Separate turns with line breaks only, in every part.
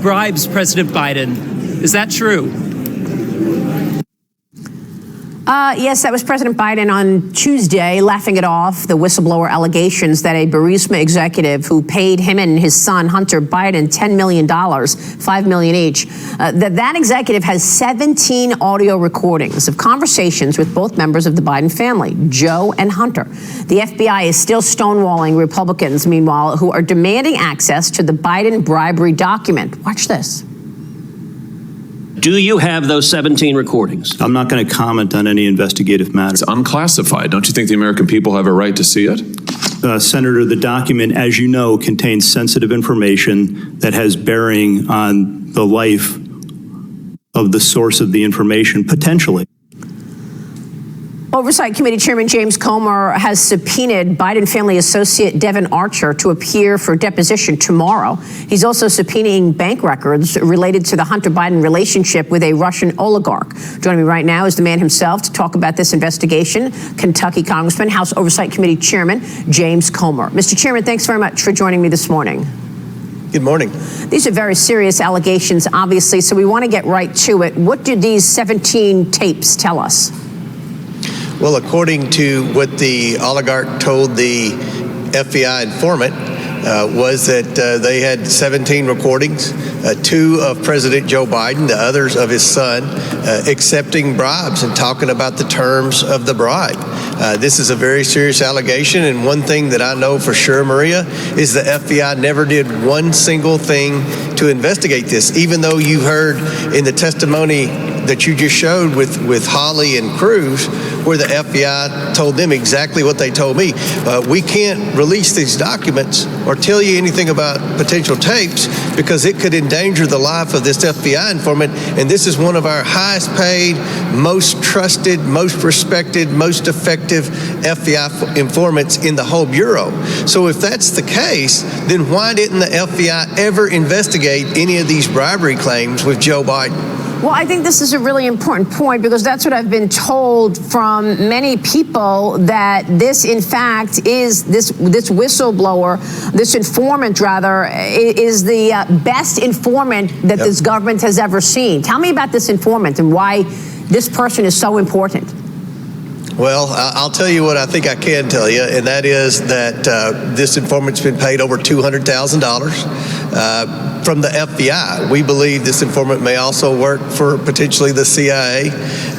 bribes President Biden. Is that true?
Yes, that was President Biden on Tuesday, laughing it off, the whistleblower allegations that a Bartiromo executive who paid him and his son, Hunter Biden, $10 million, $5 million each, that executive has 17 audio recordings of conversations with both members of the Biden family, Joe and Hunter. The FBI is still stonewalling Republicans, meanwhile, who are demanding access to the Biden bribery document. Watch this.
Do you have those 17 recordings?
I'm not going to comment on any investigative matter.
It's unclassified. Don't you think the American people have a right to see it?
Senator, the document, as you know, contains sensitive information that has bearing on the life of the source of the information, potentially.
Oversight Committee Chairman James Comer has subpoenaed Biden family associate Devin Archer to appear for deposition tomorrow. He's also subpoenaing bank records related to the Hunter Biden relationship with a Russian oligarch. Joining me right now is the man himself to talk about this investigation, Kentucky Congressman, House Oversight Committee Chairman James Comer. Mr. Chairman, thanks very much for joining me this morning.
Good morning.
These are very serious allegations, obviously, so we want to get right to it. What do these 17 tapes tell us?
Well, according to what the oligarch told the FBI informant, was that they had 17 recordings, 2 of President Joe Biden, the others of his son, accepting bribes and talking about the terms of the bribe. This is a very serious allegation, and one thing that I know for sure, Maria, is the FBI never did one single thing to investigate this, even though you heard in the testimony that you just showed with Hawley and Cruz, where the FBI told them exactly what they told me. We can't release these documents or tell you anything about potential tapes because it could endanger the life of this FBI informant, and this is one of our highest paid, most trusted, most respected, most effective FBI informants in the whole Bureau. So if that's the case, then why didn't the FBI ever investigate any of these bribery claims with Joe Biden?
Well, I think this is a really important point because that's what I've been told from many people, that this, in fact, is this whistleblower, this informant, rather, is the best informant that this government has ever seen. Tell me about this informant and why this person is so important.
Well, I'll tell you what I think I can tell you, and that is that this informant's been paid over $200,000 from the FBI. We believe this informant may also work for potentially the CIA,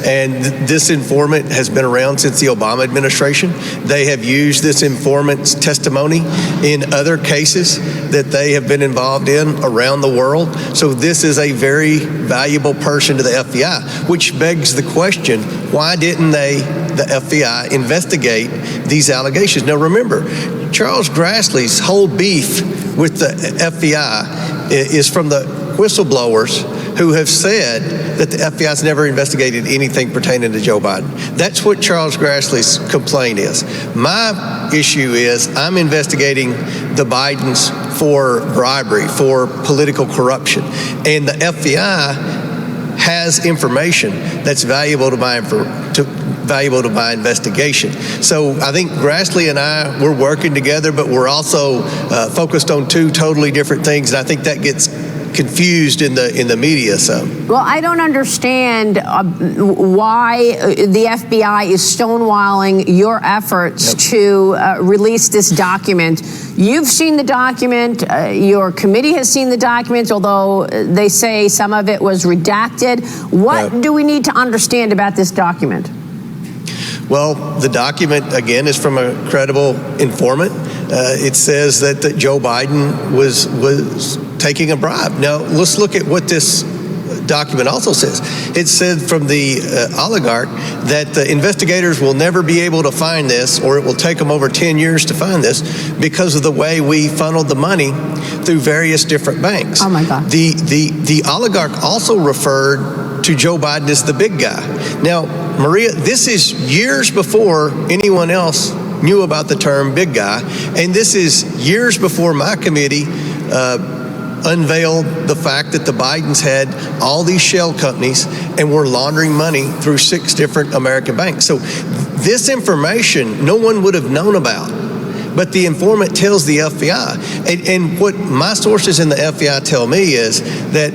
and this informant has been around since the Obama administration. They have used this informant's testimony in other cases that they have been involved in around the world. So this is a very valuable person to the FBI, which begs the question, why didn't the FBI investigate these allegations? Now remember, Charles Grassley's whole beef with the FBI is from the whistleblowers who have said that the FBI's never investigated anything pertaining to Joe Biden. That's what Charles Grassley's complaint is. My issue is I'm investigating the Bidens for bribery, for political corruption, and the FBI has information that's valuable to my investigation. So I think Grassley and I, we're working together, but we're also focused on 2 totally different things, and I think that gets confused in the media some.
Well, I don't understand why the FBI is stonewalling your efforts to release this document. You've seen the document. Your committee has seen the document, although they say some of it was redacted. What do we need to understand about this document?
Well, the document, again, is from a credible informant. It says that Joe Biden was taking a bribe. Now, let's look at what this document also says. It said from the oligarch that the investigators will never be able to find this, or it will take them over 10 years to find this, because of the way we funneled the money through various different banks.
Oh, my God.
The oligarch also referred to Joe Biden as the big guy. Now, Maria, this is years before anyone else knew about the term big guy, and this is years before my committee unveiled the fact that the Bidens had all these shell companies and were laundering money through 6 different American banks. So this information no one would have known about but the informant tells the FBI. And what my sources in the FBI tell me is that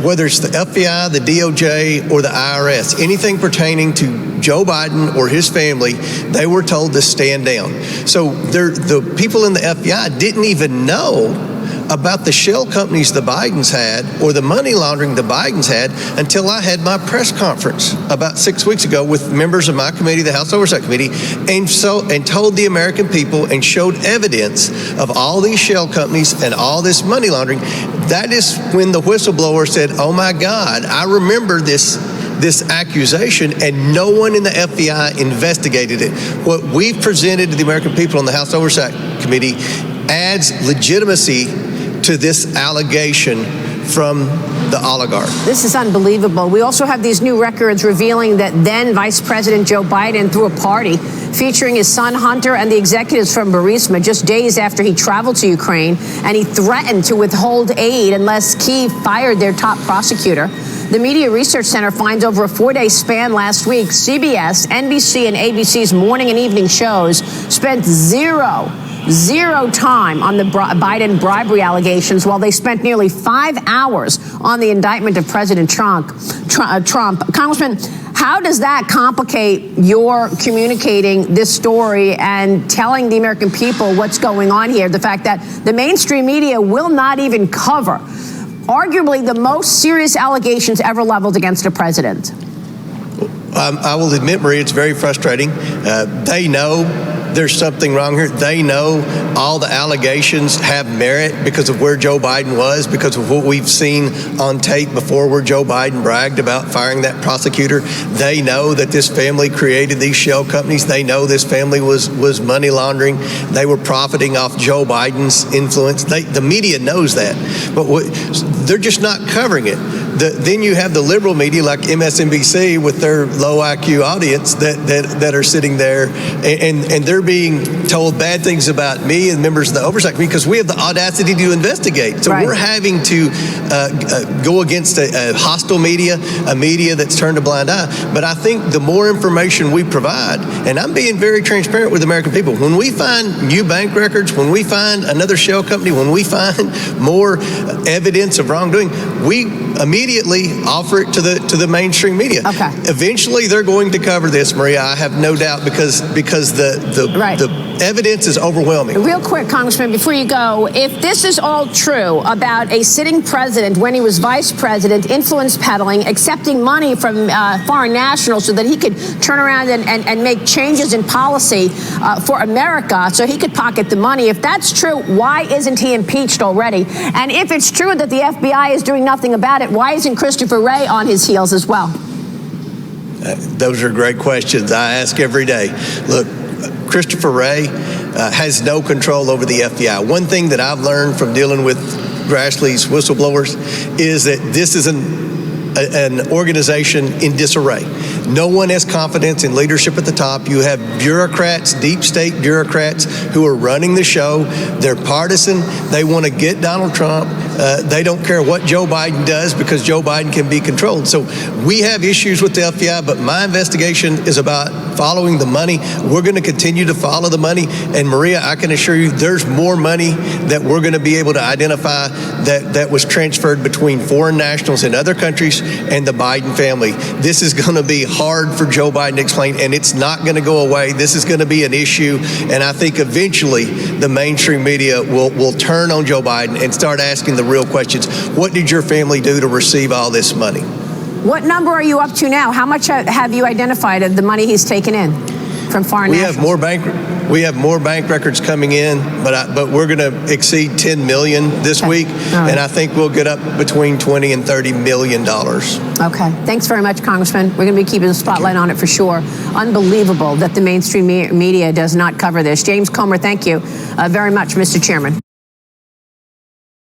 whether it's the FBI, the DOJ, or the IRS, anything pertaining to Joe Biden or his family, they were told to stand down. So the people in the FBI didn't even know about the shell companies the Bidens had or the money laundering the Bidens had until I had my press conference about 6 weeks ago with members of my committee, the House Oversight Committee, and told the American people and showed evidence of all these shell companies and all this money laundering. That is when the whistleblower said, "Oh my God, I remember this accusation," and no one in the FBI investigated it. What we've presented to the American people on the House Oversight Committee adds legitimacy to this allegation from the oligarch.
This is unbelievable. We also have these new records revealing that then Vice President Joe Biden threw a party featuring his son Hunter and the executives from Burisma just days after he traveled to Ukraine, and he threatened to withhold aid unless Kyiv fired their top prosecutor. The Media Research Center finds over a 4-day span last week, CBS, NBC, and ABC's morning and evening shows spent zero time on the Biden bribery allegations, while they spent nearly 5 hours on the indictment of President Trump. Congressman, how does that complicate your communicating this story and telling the American people what's going on here? The fact that the mainstream media will not even cover arguably the most serious allegations ever leveled against a president.
I will admit, Maria, it's very frustrating. They know there's something wrong here. They know all the allegations have merit because of where Joe Biden was, because of what we've seen on tape before where Joe Biden bragged about firing that prosecutor. They know that this family created these shell companies. They know this family was money laundering. They were profiting off Joe Biden's influence. The media knows that, but they're just not covering it. Then you have the liberal media like MSNBC with their low IQ audience that are sitting there and they're being told bad things about me and members of the Oversight Committee because we have the audacity to investigate. So we're having to go against a hostile media, a media that's turned a blind eye. But I think the more information we provide, and I'm being very transparent with American people, when we find new bank records, when we find another shell company, when we find more evidence of wrongdoing, we immediately offer it to the mainstream media.
Okay.
Eventually, they're going to cover this, Maria. I have no doubt because the evidence is overwhelming.
Real quick, Congressman, before you go, if this is all true about a sitting president when he was vice president, influence peddling, accepting money from foreign nationals so that he could turn around and make changes in policy for America so he could pocket the money, if that's true, why isn't he impeached already? And if it's true that the FBI is doing nothing about it, why isn't Christopher Wray on his heels as well?
Those are great questions I ask every day. Look, Christopher Wray has no control over the FBI. One thing that I've learned from dealing with Grassley's whistleblowers is that this is an organization in disarray. No one has confidence in leadership at the top. You have bureaucrats, deep state bureaucrats, who are running the show. They're partisan. They want to get Donald Trump. They don't care what Joe Biden does because Joe Biden can be controlled. So we have issues with the FBI, but my investigation is about following the money. We're going to continue to follow the money. And Maria, I can assure you there's more money that we're going to be able to identify that was transferred between foreign nationals in other countries and the Biden family. This is going to be hard for Joe Biden to explain, and it's not going to go away. This is going to be an issue, and I think eventually the mainstream media will turn on Joe Biden and start asking the real questions. What did your family do to receive all this money?
What number are you up to now? How much have you identified of the money he's taken in from foreign nationals?
We have more bank records coming in, but we're going to exceed 10 million this week, right. And I think we'll get up between 20 and 30 million dollars.
Okay, thanks very much, Congressman. We're going to be keeping the spotlight on it for sure. Unbelievable that the mainstream media does not cover this. James Comer, thank you very much, Mr. Chairman.